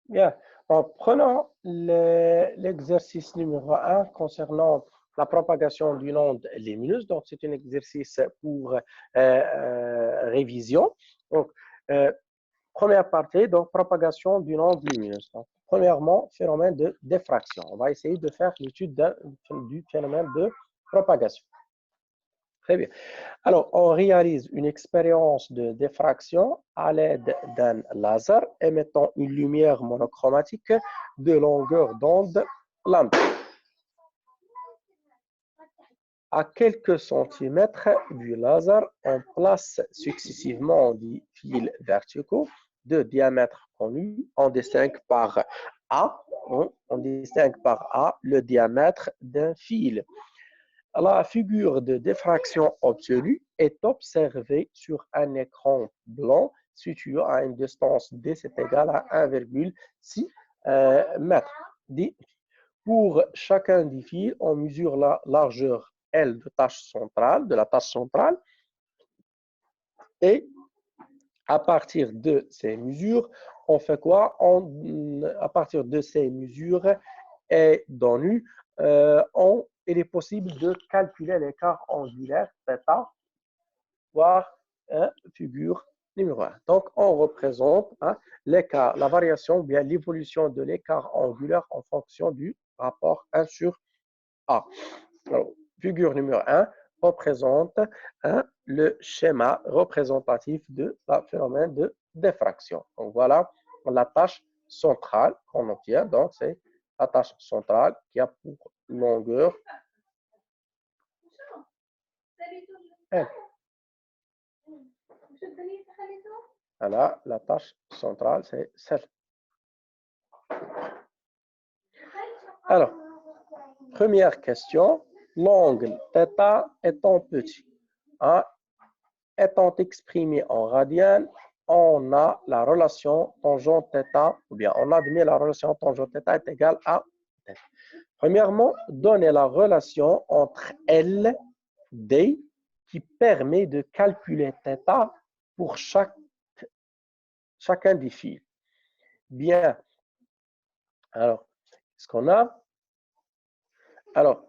Bien. Donc, prenons l'exercice numéro un concernant la propagation d'une onde lumineuse. Donc, c'est un exercice pour révision. Donc, euh, première partie, donc propagation d'une onde lumineuse. Donc, premièrement, phénomène de diffraction. On va essayer de faire l'étude du phénomène de propagation. Très bien. Alors, on réalise une expérience de diffraction à l'aide d'un laser émettant une lumière monochromatique de longueur d'onde lambda. À quelques centimètres du laser, on place successivement des fils verticaux de diamètre connu. On distingue par A, le diamètre d'un fil. La figure de diffraction obtenue est observée sur un écran blanc situé à une distance d, c'est égal à 1,6 mètres. Pour chacun des fils, on mesure la largeur L de la tâche centrale, et à partir de ces mesures, on fait quoi? À partir de ces mesures et données, il est possible de calculer l'écart angulaire θ, voire figure numéro 1. Donc, on représente l'écart, la variation ou bien l'évolution de l'écart angulaire en fonction du rapport 1 sur A. Alors, figure numéro 1 représente le schéma représentatif de la phénomène de diffraction. Donc, voilà la tâche centrale qu'on obtient. Donc, c'est la tâche centrale qui a pour longueur L. Voilà, la tâche centrale, c'est celle. Alors, première question, l'angle θ étant petit, étant exprimé en radian, on a la relation tangente θ, ou bien on admet la relation tangente θ est égale à θ. Premièrement, donnez la relation entre L, D, qui permet de calculer θ pour chacun des fils. Bien. Alors, ce qu'on a? Alors,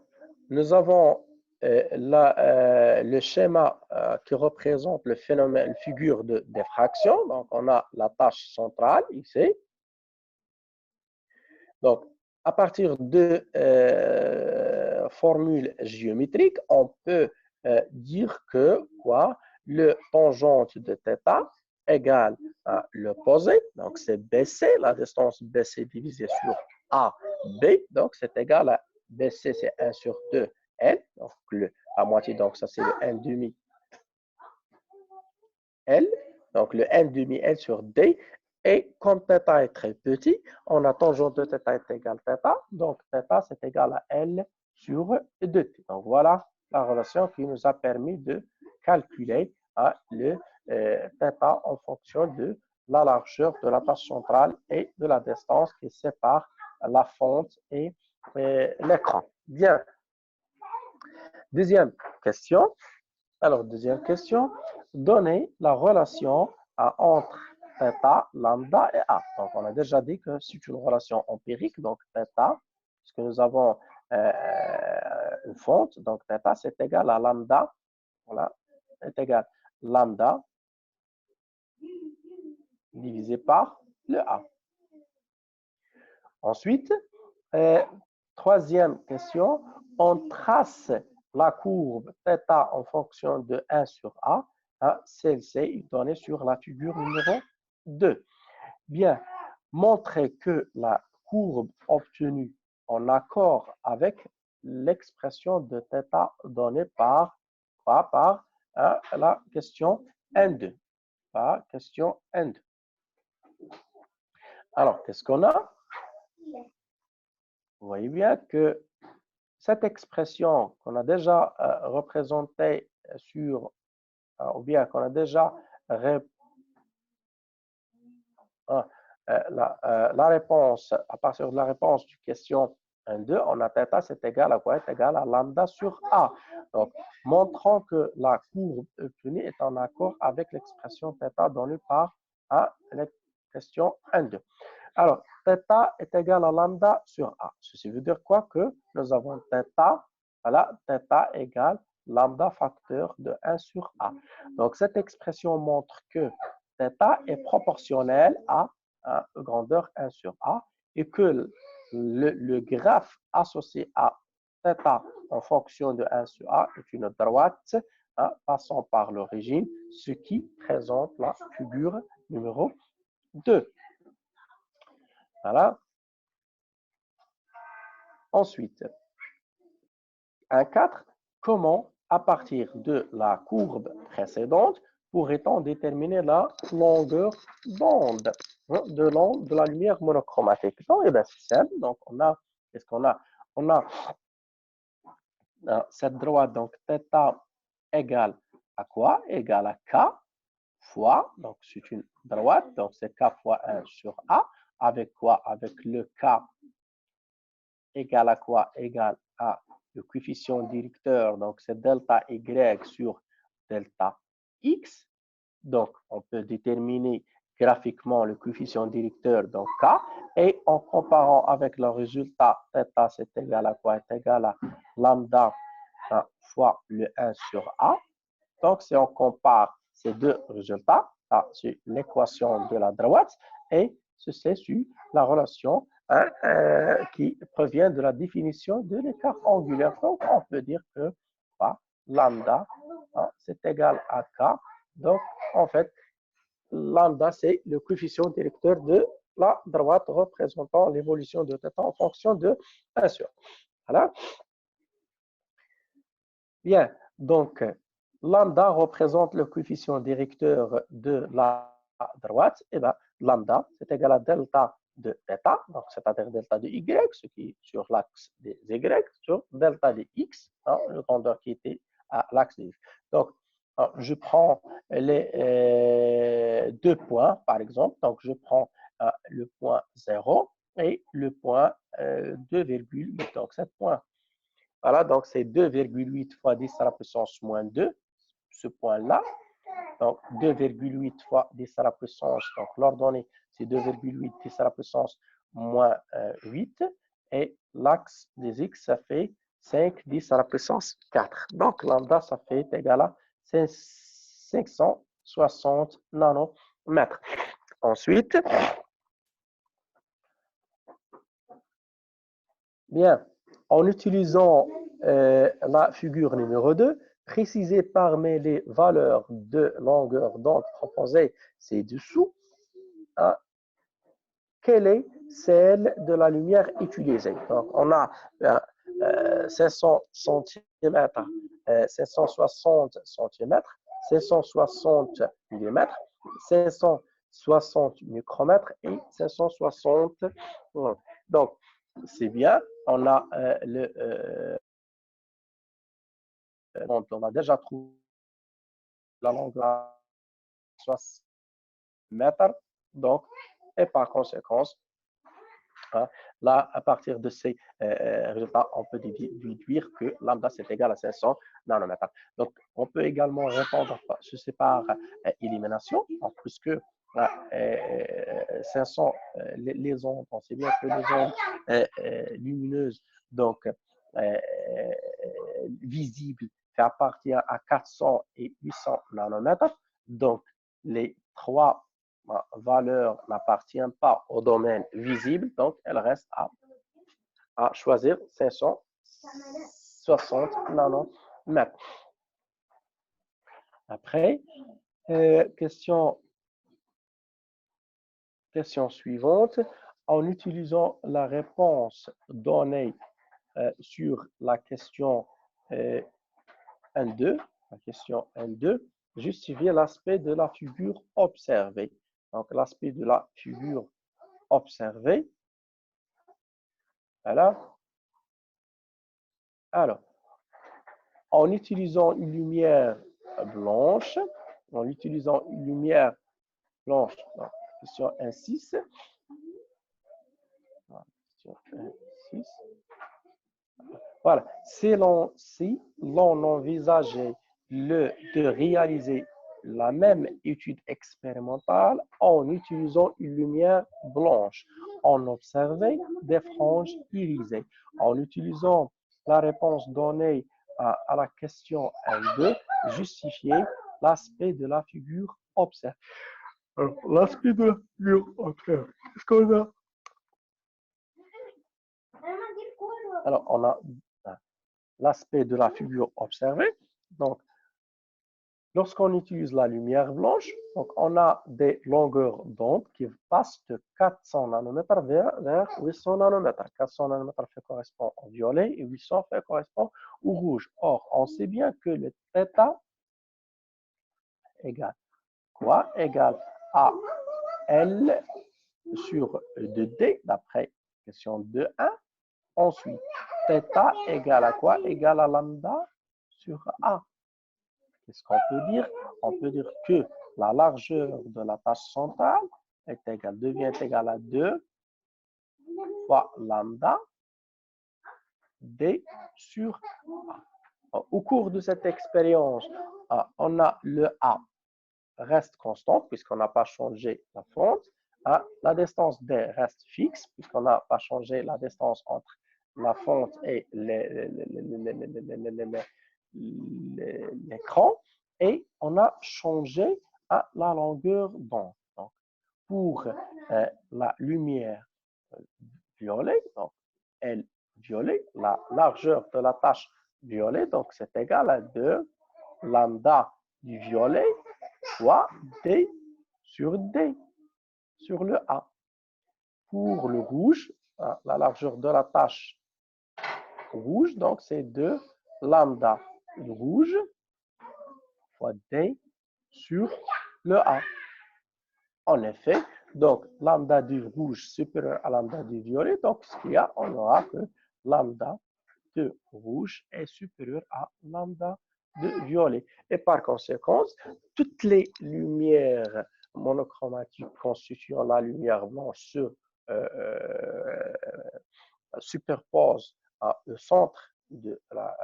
nous avons le schéma qui représente le phénomène, figure de diffraction. Donc, on a la tâche centrale ici. Donc, à partir de formules géométriques, on peut dire que le tangente de θ égale à l'opposé. Donc, c'est BC, la distance BC divisée sur AB. Donc, c'est égal à BC, c'est 1 sur 2 L. Donc, la moitié, donc ça, c'est le 1 demi L. Donc, le 1 demi L sur D. Et comme θ est très petit, on a tangente de θ est égal à θ. Donc, θ, c'est égal à L sur 2T. Donc, voilà la relation qui nous a permis de calculer le θ en fonction de la largeur de la tâche centrale et de la distance qui sépare la fente et l'écran. Bien. Deuxième question. Alors, deuxième question. Donnez la relation entre θ, lambda et A. Donc, on a déjà dit que c'est une relation empirique. Donc, θ, puisque nous avons une fonte, donc θ, c'est égal à lambda. Voilà, est égal à lambda divisé par le A. Ensuite, troisième question, on trace la courbe θ en fonction de 1 sur A. Celle-ci est donnée sur la figure numéro 2. Bien, montrer que la courbe obtenue en accord avec l'expression de θ donnée par la question N2. Par question N2. Alors, qu'est-ce qu'on a? Vous voyez bien que cette expression qu'on a déjà représentée sur, ou bien qu'on a déjà la réponse, à partir de la réponse du question 1-2, on a θ, c'est égal à quoi? C'est égal à lambda sur A. Donc, montrons que la courbe obtenue est en accord avec l'expression θ donnée par la question 1-2. Alors, θ est égal à lambda sur A. Ceci veut dire quoi? Que nous avons θ, voilà, θ égale lambda facteur de 1 sur A. Donc, cette expression montre que θ est proportionnel à grandeur 1 sur A et que le graphe associé à θ en fonction de 1 sur A est une droite passant par l'origine, ce qui présente la figure numéro 2. Voilà. Ensuite, un 4, comment, à partir de la courbe précédente, pourrait-on déterminer la longueur d'onde de la lumière monochromatique? Donc, eh bien, c'est simple. Donc, qu'est-ce qu'on a? On a cette droite, donc θ égale à quoi? Égale à K fois, donc c'est une droite, donc c'est K fois 1 sur A, avec quoi? Avec le K égale à quoi? Égale à le coefficient directeur, donc c'est delta Y sur delta X. Donc, on peut déterminer graphiquement le coefficient directeur, donc K, et en comparant avec le résultat, θ, c'est égal à quoi? C'est égal à lambda fois le 1 sur A. Donc, si on compare ces deux résultats, c'est l'équation de la droite, et ceci sur la relation qui provient de la définition de l'écart angulaire. Donc, on peut dire que lambda, c'est égal à K. Donc, en fait, lambda, c'est le coefficient directeur de la droite représentant l'évolution de θ en fonction de 1 sur. Voilà. Bien, donc, lambda représente le coefficient directeur de la droite. Et bien, lambda, c'est égal à delta de θ, donc c'est-à-dire delta de y, ce qui est sur l'axe des y, sur delta de x, le grandeur qui était à l'axe des x. Donc, je prends les deux points, par exemple. Donc, je prends le point 0 et le point 2,8. Donc, 7 points. Voilà, donc c'est 2,8 fois 10 à la puissance moins 2, ce point-là. Donc, 2,8 fois 10 à la puissance, donc l'ordonnée, c'est 2,8 10 à la puissance moins 8. Et l'axe des x, ça fait 5 10 à la puissance 4. Donc, lambda, ça fait égal à 560 nanomètres. Ensuite, bien, en utilisant la figure numéro 2, précisez parmi les valeurs de longueur d'onde proposées ci-dessous, quelle est celle de la lumière utilisée. Donc, on a 500 cm, 560 cm, 560 mm, 560 micromètres et 560. Donc, c'est bien. On a on a déjà trouvé la longueur à 60 mètres. Donc, et par conséquent, là, à partir de ces résultats, on peut déduire que lambda, c'est égal à 500 nanomètres. Donc, on peut également répondre ceci par élimination, puisque 500, les ondes, on sait bien que les ondes lumineuses, donc visibles, appartiennent à 400 et 800 nanomètres. Donc, les trois valeur n'appartient pas au domaine visible, donc elle reste à choisir 560 nanomètres. Après, question suivante. En utilisant la réponse donnée sur la question N2, justifiez l'aspect de la figure observée. Donc, l'aspect de la figure observée. Voilà. Alors, en utilisant une lumière blanche, question 1.6, voilà, si l'on envisageait de réaliser la même étude expérimentale en utilisant une lumière blanche. On observait des franges irisées. En utilisant la réponse donnée à la question N2, justifier l'aspect de la figure observée. Alors, l'aspect de la figure observée, qu'est-ce qu'on a? Alors, on a l'aspect de la figure observée. Donc, lorsqu'on utilise la lumière blanche, donc on a des longueurs d'onde qui passent de 400 nanomètres vers 800 nanomètres. 400 nanomètres fait correspond au violet et 800 fait correspond au rouge. Or, on sait bien que le θ égale quoi? Égale à L sur 2D, d'après question 2.1. Ensuite, θ égale à quoi? Égale à lambda sur A. Qu'est-ce qu'on peut dire? On peut dire que la largeur de la tâche centrale devient égale à 2 fois lambda d sur A. Au cours de cette expérience, on a le A reste constante puisqu'on n'a pas changé la fente. La distance D reste fixe puisqu'on n'a pas changé la distance entre la fente et l'écran. Et on a changé la longueur d'onde. Donc, pour la lumière violet, donc L violet, la largeur de la tache violet, donc c'est égal à 2 lambda du violet fois D sur D, sur le A. Pour le rouge, la largeur de la tache rouge, donc c'est 2 lambda du rouge fois D sur le A. En effet, donc lambda du rouge supérieur à lambda du violet, donc ce qu'il y a, on aura que lambda de rouge est supérieur à lambda de violet. Et par conséquent, toutes les lumières monochromatiques constituant la lumière blanche se superposent au centre de la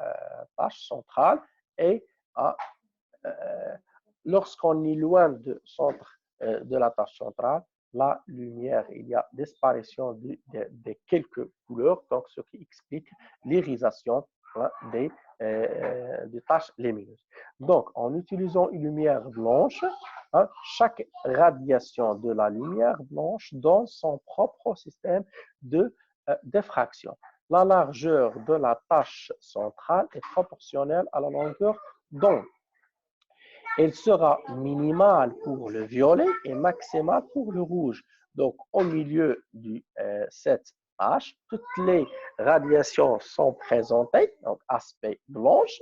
tâche centrale et lorsqu'on est loin du centre de la tâche centrale, la lumière, il y a disparition de quelques couleurs, donc ce qui explique l'irisation des tâches lumineuses. Donc, en utilisant une lumière blanche, chaque radiation de la lumière blanche donne son propre système de diffraction. La largeur de la tâche centrale est proportionnelle à la longueur d'onde. Elle sera minimale pour le violet et maximale pour le rouge. Donc, au milieu de cette tâche, toutes les radiations sont présentées, donc aspect blanche.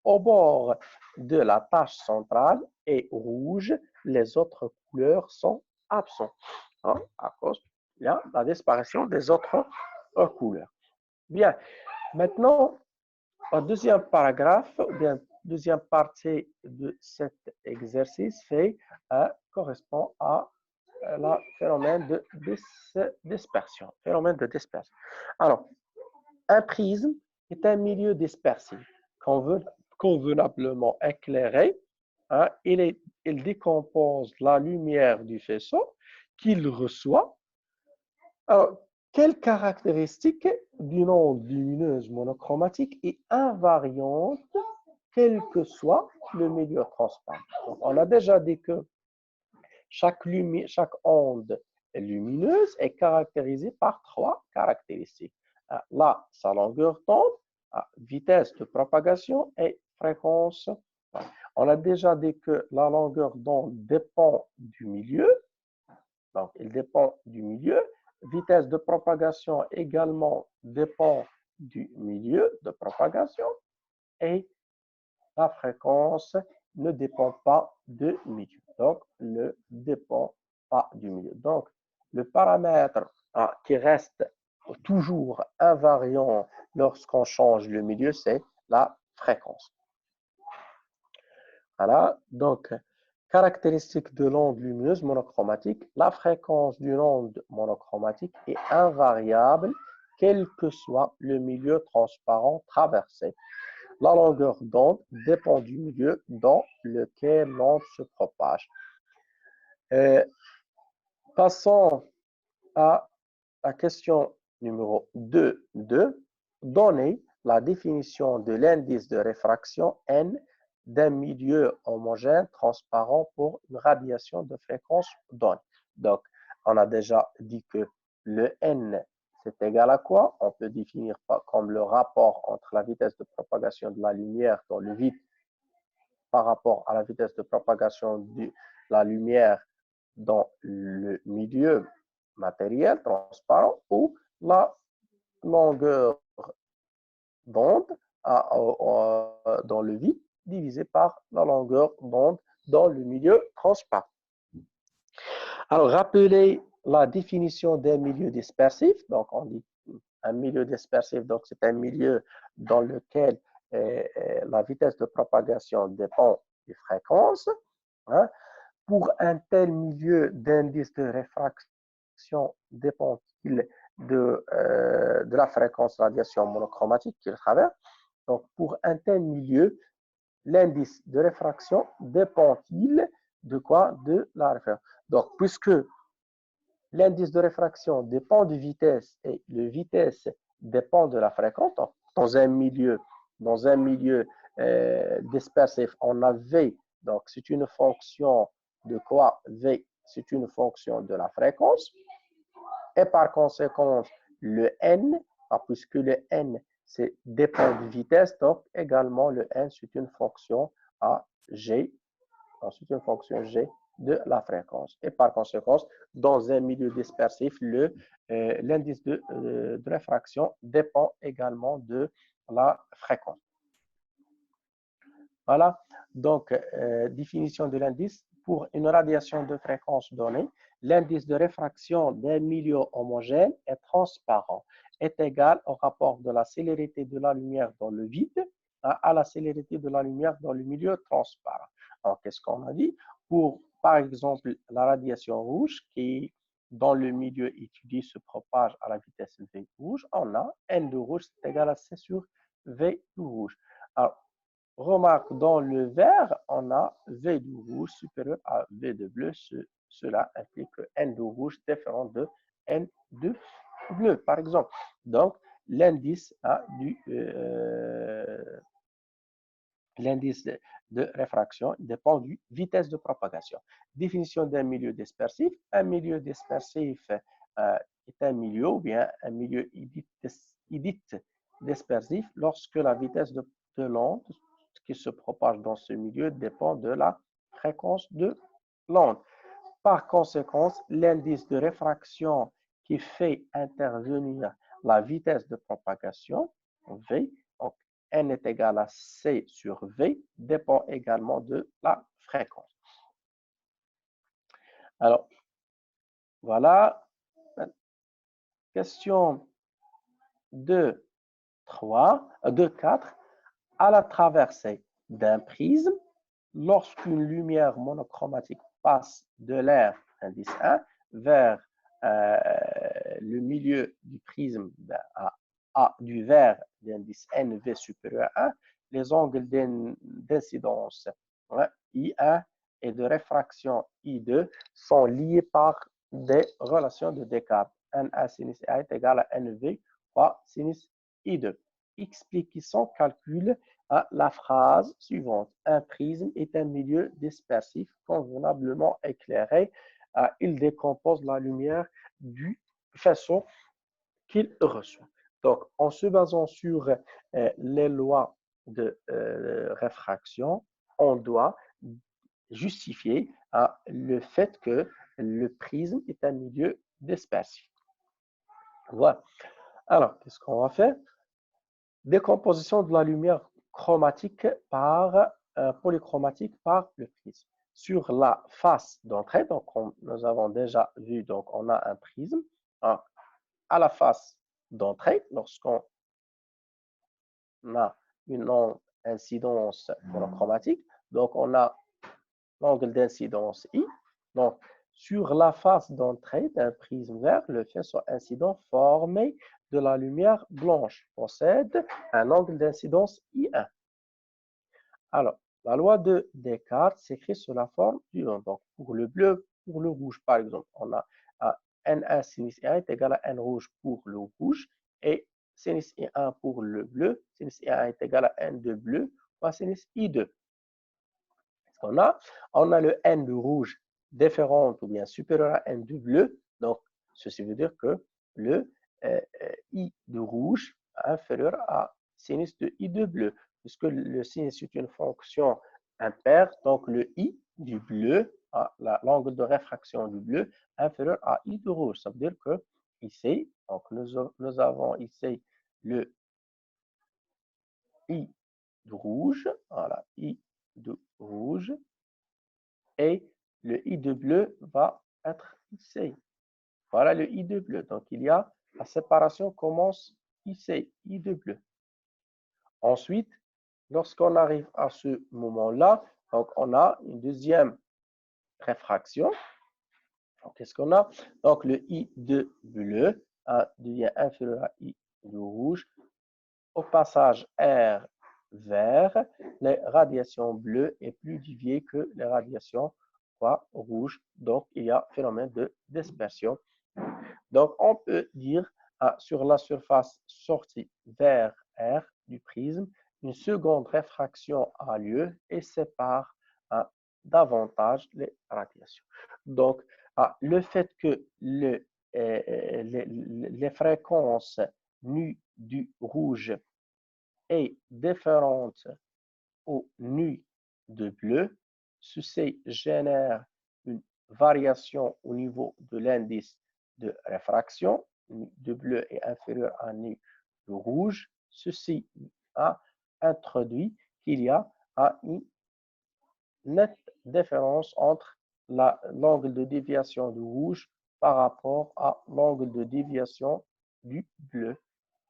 Au bord de la tâche centrale et rouge, les autres couleurs sont absentes, à cause de la disparition des autres couleurs. Bien, maintenant, au deuxième paragraphe, ou bien deuxième partie de cet exercice correspond à le phénomène de dispersion. Phénomène de dispersion. Alors, un prisme est un milieu dispersif convenablement éclairé. Il décompose la lumière du faisceau qu'il reçoit. Alors, quelle caractéristique d'une onde lumineuse monochromatique est invariante, quel que soit le milieu transparent? Donc, on a déjà dit que chaque onde lumineuse est caractérisée par 3 caractéristiques. Là, sa longueur d'onde, vitesse de propagation et fréquence. On a déjà dit que la longueur d'onde dépend du milieu. Donc, il dépend du milieu. Vitesse de propagation également dépend du milieu de propagation et la fréquence ne dépend pas du milieu. Donc, ne dépend pas du milieu. Donc, le paramètre qui reste toujours invariant lorsqu'on change le milieu, c'est la fréquence. Voilà, donc, caractéristique de l'onde lumineuse monochromatique, la fréquence d'une onde monochromatique est invariable, quel que soit le milieu transparent traversé. La longueur d'onde dépend du milieu dans lequel l'onde se propage. Passons à la question numéro 2. Donnez la définition de l'indice de réfraction N d'un milieu homogène transparent pour une radiation de fréquence donnée. Donc, on a déjà dit que le N, c'est égal à quoi? On peut définir comme le rapport entre la vitesse de propagation de la lumière dans le vide par rapport à la vitesse de propagation de la lumière dans le milieu matériel transparent ou la longueur d'onde dans le vide divisé par la longueur d'onde dans le milieu transparent. Alors, rappelez la définition d'un milieu dispersif. Donc, on dit un milieu dispersif, donc c'est un milieu dans lequel la vitesse de propagation dépend des fréquences. Hein. Pour un tel milieu d'indice de réfraction dépend-il de la fréquence radiation monochromatique qu'il traverse. Donc, pour un tel milieu, l'indice de réfraction dépend-il de quoi? De la référence. Donc, puisque l'indice de réfraction dépend de vitesse et le vitesse dépend de la fréquence, donc, dans un milieu dispersif, on a V, donc c'est une fonction de quoi? V, c'est une fonction de la fréquence. Et par conséquent, le N, puisque le N dépend de vitesse, donc également le N, c'est une fonction à G, c'est une fonction G de la fréquence. Et par conséquent, dans un milieu dispersif, l'indice de réfraction dépend également de la fréquence. Voilà, donc définition de l'indice. Pour une radiation de fréquence donnée, l'indice de réfraction d'un milieu homogène et transparent est égal au rapport de la célérité de la lumière dans le vide à la célérité de la lumière dans le milieu transparent. Alors, qu'est-ce qu'on a dit? Pour, par exemple, la radiation rouge qui, dans le milieu étudié, se propage à la vitesse V rouge, on a N de rouge est égal à C sur V de rouge. Alors, remarque, dans le vert, on a V de rouge supérieur à V de bleu. Cela implique que N de rouge est différent de N de bleu, par exemple. Donc, l'indice l'indice de réfraction dépend du vitesse de propagation. Définition d'un milieu dispersif. Un milieu dispersif est un milieu ou bien un milieu dit dispersif lorsque la vitesse de l'onde qui se propage dans ce milieu dépend de la fréquence de l'onde. Par conséquent, l'indice de réfraction qui fait intervenir la vitesse de propagation, V, donc N est égal à C sur V, dépend également de la fréquence. Alors, voilà. Question 4. À la traversée d'un prisme, lorsqu'une lumière monochromatique passe de l'air, indice 1, vers le milieu du prisme du vert d'indice NV supérieur à 1, les angles d'incidence I1 et de réfraction I2 sont liés par des relations de décap. N1 sinus A est égal à NV fois sinus I2. Expliquez son calcul à la phrase suivante. Un prisme est un milieu dispersif convenablement éclairé. Il décompose la lumière du faisceau qu'il reçoit. Donc, en se basant sur les lois de réfraction, on doit justifier le fait que le prisme est un milieu dispersif. Voilà. Alors, qu'est-ce qu'on va faire? Décomposition de la lumière chromatique polychromatique par le prisme. Sur la face d'entrée, donc nous avons déjà vu, donc on a un prisme. À la face d'entrée, lorsqu'on a une incidence monochromatique, donc on a l'angle d'incidence I. Donc, sur la face d'entrée d'un prisme vert, le faisceau incident formé de la lumière blanche possède un angle d'incidence I1. Alors, la loi de Descartes s'écrit sous la forme suivante. Donc, pour le bleu, pour le rouge, par exemple, on a N1 sinus I1 est égal à N rouge pour le rouge et sinus I1 pour le bleu. Sinus I1 est égal à N de bleu fois sinus I2. On a le N de rouge différent ou bien supérieur à N de bleu. Donc, ceci veut dire que le I de rouge est inférieur à sinus de I de bleu. Puisque le sinus est une fonction impaire, donc le I du bleu, l'angle de réfraction du bleu, est inférieur à I de rouge. Ça veut dire que ici, donc nous avons ici le I de rouge, voilà, I de rouge, et le I de bleu va être ici. Voilà le I de bleu. Donc, il y a la séparation commence ici, I de bleu. Ensuite, lorsqu'on arrive à ce moment-là, donc on a une deuxième réfraction. Qu'est-ce qu'on a? Donc, le I de bleu devient inférieur à I de rouge. Au passage R vert, les radiations bleues est plus déviée que les radiations rouges. Donc, il y a phénomène de dispersion. Donc, on peut dire sur la surface sortie vers R du prisme, une seconde réfraction a lieu et sépare davantage les radiations. Donc, le fait que les fréquences nu du rouge est différente au nu de bleu, ceci génère une variation au niveau de l'indice de réfraction. Nu de bleu est inférieur à nu de rouge. Ceci a introduit qu'il y a une nette différence entre l'angle de déviation du rouge par rapport à l'angle de déviation du bleu.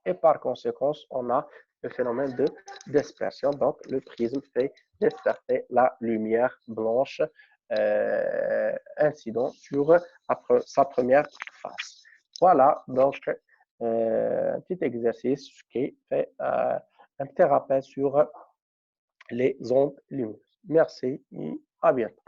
Et par conséquent, on a le phénomène de dispersion. Donc, le prisme fait disperser la lumière blanche incident sur sa première face. Voilà, donc, un petit exercice qui fait un petit rappel sur les ondes lumineuses. Merci et à bientôt.